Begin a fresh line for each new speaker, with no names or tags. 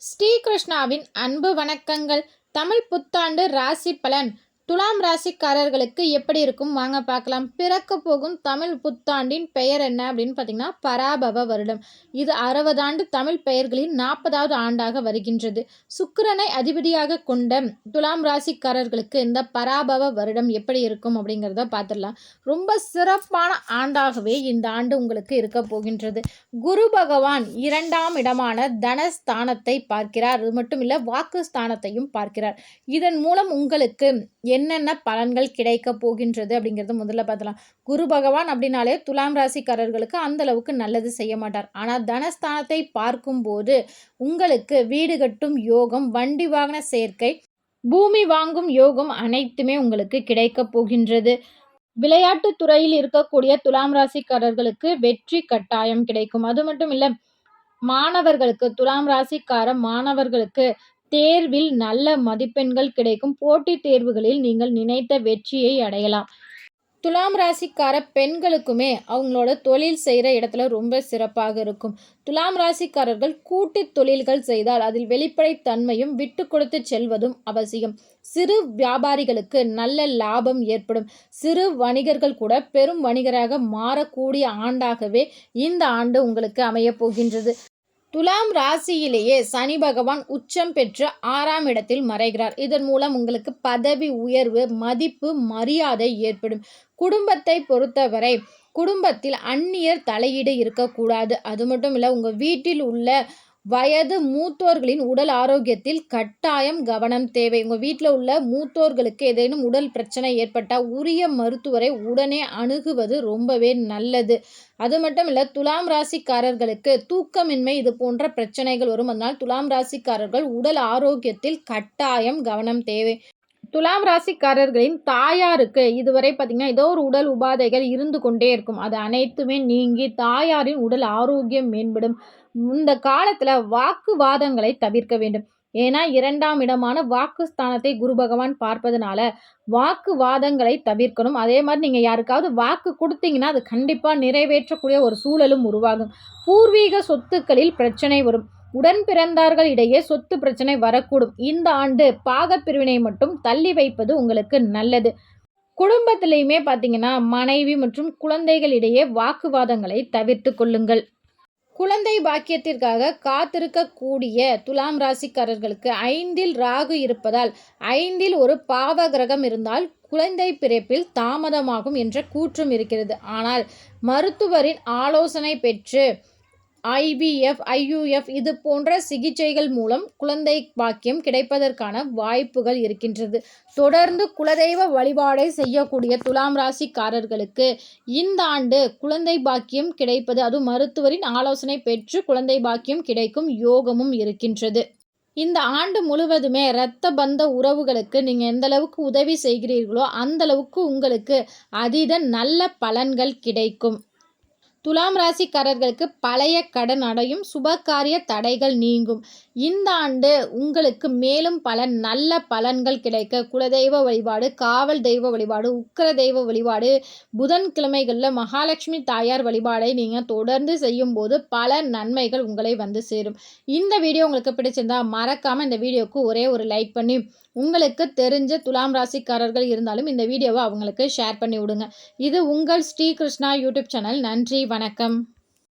ஸ்ரீ கிருஷ்ணாவின் அன்பு வணக்கங்கள். தமிழ் புத்தாண்டு ராசி பலன் துலாம் ராசிக்காரர்களுக்கு எப்படி இருக்கும் வாங்க பார்க்கலாம். பிறக்க போகும் தமிழ் புத்தாண்டின் பெயர் என்ன அப்படின்னு பார்த்தீங்கன்னா பராபவ வருடம். இது 60 ஆண்டு தமிழ் பெயர்களின் 40வது ஆண்டாக வருகின்றது. சுக்கிரனை அதிபதியாக கொண்ட துலாம் ராசிக்காரர்களுக்கு இந்த பராபவ வருடம் எப்படி இருக்கும் அப்படிங்கிறத பார்த்துடலாம். ரொம்ப சிறப்பான ஆண்டாகவே இந்த ஆண்டு உங்களுக்கு இருக்க போகின்றது. குரு பகவான் 2ஆம் இடமான தனஸ்தானத்தை பார்க்கிறார். அது மட்டும் இல்லை, வாக்கு ஸ்தானத்தையும் பார்க்கிறார். இதன் மூலம் உங்களுக்கு என்னென்ன பலன்கள் கிடைக்க போகின்றது அப்படிங்கிறது முதல்ல பார்த்தலாம். குரு பகவான் அப்படின்னாலே துலாம் ராசிக்காரர்களுக்கு அந்த அளவுக்கு நல்லது செய்ய மாட்டார். ஆனால் தனஸ்தானத்தை பார்க்கும்போது உங்களுக்கு வீடு கட்டும் யோகம், வண்டி வாகன சேர்க்கை, பூமி வாங்கும் யோகம் அனைத்துமே உங்களுக்கு கிடைக்க போகின்றது. விளையாட்டு துறையில் இருக்கக்கூடிய துலாம் ராசிக்காரர்களுக்கு வெற்றி கட்டாயம் கிடைக்கும். அது மட்டும் இல்லை, மாணவர்களுக்கு துலாம் ராசிக்கார மாணவர்களுக்கு தேர்வில் நல்ல மதிப்பெண்கள் கிடைக்கும். போட்டித் தேர்வுகளில் நீங்கள் நினைத்த வெற்றியை அடையலாம். துலாம் ராசிக்கார பெண்களுக்குமே அவங்களோட தொழில் செய்கிற இடத்துல ரொம்ப சிறப்பாக இருக்கும். துலாம் ராசிக்காரர்கள் கூட்டு தொழில்கள் செய்தால் அதில் வெளிப்படைத்தன்மையும் விட்டு கொடுத்து செல்வதும் அவசியம். சிறு வியாபாரிகளுக்கு நல்ல லாபம் ஏற்படும். சிறு வணிகர்கள் கூட பெரும் வணிகராக மாறக்கூடிய ஆண்டாகவே இந்த ஆண்டு உங்களுக்கு அமையப் போகின்றது. துலாம் ராசியிலேயே சனி பகவான் உச்சம் பெற்று 6ஆம் இடத்தில் மறைகிறார். இதன் மூலம் உங்களுக்கு பதவி உயர்வு, மதிப்பு, மரியாதை ஏற்படும். குடும்பத்தை பொறுத்தவரை குடும்பத்தில் அந்நியர் தலையீடு இருக்கக்கூடாது. அது மட்டும் இல்லை, உங்கள் வீட்டில் உள்ள வயது மூத்தோர்களின் உடல் ஆரோக்கியத்தில் கட்டாயம் கவனம் தேவை. உங்கள் வீட்டில் உள்ள மூத்தோர்களுக்கு ஏதேனும் உடல் பிரச்சனை ஏற்பட்டால் உரிய மருத்துவரை உடனே அணுகுவது ரொம்பவே நல்லது. அது மட்டும் இல்லை, துலாம் ராசிக்காரர்களுக்கு தூக்கமின்மை இது போன்ற பிரச்சனைகள் வரும். அதனால் துலாம் ராசிக்காரர்கள் உடல் ஆரோக்கியத்தில் கட்டாயம் கவனம் தேவை. துலாம் ராசிக்காரர்களின் தாயாருக்கு இதுவரை பார்த்தீங்கன்னா ஏதோ ஒரு உடல் உபாதைகள் இருந்து கொண்டே இருக்கும். அது அனைத்துமே நீங்கி தாயாரின் உடல் ஆரோக்கியம் மேம்படும். இந்த காலத்தில் வாக்குவாதங்களை தவிர்க்க வேண்டும். ஏன்னா 2ஆம் இடமான வாக்குஸ்தானத்தை குரு பகவான் பார்ப்பதனால வாக்குவாதங்களை தவிர்க்கணும். அதே மாதிரி நீங்கள் யாருக்காவது வாக்கு கொடுத்தீங்கன்னா அது கண்டிப்பாக நிறைவேற்றக்கூடிய ஒரு சூழலும் உருவாகும். பூர்வீக சொத்துக்களில் பிரச்சனை வரும். உடன் பிறந்தார்கள் இடையே சொத்து பிரச்சனை வரக்கூடும். இந்த ஆண்டு பாகப்பிரிவினை மட்டும் தள்ளி வைப்பது உங்களுக்கு நல்லது. குடும்பத்திலையுமே பார்த்தீங்கன்னா மனைவி மற்றும் குழந்தைகளிடையே வாக்குவாதங்களை தவிர்த்து கொள்ளுங்கள். குழந்தை பாக்கியத்திற்காக காத்திருக்கக்கூடிய துலாம் ராசிக்காரர்களுக்கு 5இல் ராகு இருப்பதால் 5இல் ஒரு பாவ கிரகம் இருந்தால் குழந்தை பிறப்பில் தாமதமாகும் என்ற கூற்றும் இருக்கிறது. ஆனால் மருத்துவரின் ஆலோசனை பெற்று IVF, IUF இது போன்ற சிகிச்சைகள் மூலம் குழந்தை பாக்கியம் கிடைப்பதற்கான வாய்ப்புகள் இருக்கின்றது. தொடர்ந்து குலதெய்வ வழிபாடை செய்யக்கூடிய துலாம் ராசிக்காரர்களுக்கு இந்த ஆண்டு குழந்தை பாக்கியம் கிடைப்பது, அதுவும் மருத்துவரின் ஆலோசனை பெற்று குழந்தை பாக்கியம் கிடைக்கும் யோகமும் இருக்கின்றது. இந்த ஆண்டு முழுவதுமே இரத்த பந்த உறவுகளுக்கு நீங்கள் எந்த அளவுக்கு உதவி செய்கிறீர்களோ அந்த அளவுக்கு உங்களுக்கு அதீத நல்ல பலன்கள் கிடைக்கும். துலாம் ராசிக்காரர்களுக்கு பழைய கடன் அடையும், சுபகாரிய தடைகள் நீங்கும். இந்த ஆண்டு உங்களுக்கு மேலும் பல நல்ல பலன்கள் கிடைக்க குலதெய்வ வழிபாடு, காவல் தெய்வ வழிபாடு, உக்கிர தெய்வ வழிபாடு, புதன்கிழமைகளில் மகாலட்சுமி தாயார் வழிபாடை நீங்கள் தொடர்ந்து செய்யும்போது பல நன்மைகள் உங்களை வந்து சேரும். இந்த வீடியோ உங்களுக்கு பிடிச்சிருந்தா மறக்காமல் இந்த வீடியோவுக்கு ஒரே ஒரு லைக் பண்ணி உங்களுக்கு தெரிஞ்ச துலாம் ராசிக்காரர்கள் இருந்தாலும் இந்த வீடியோவை அவங்களுக்கு ஷேர் பண்ணி விடுங்க. இது உங்கள் ஸ்ரீ கிருஷ்ணா யூடியூப் சேனல். நன்றி, வணக்கம்.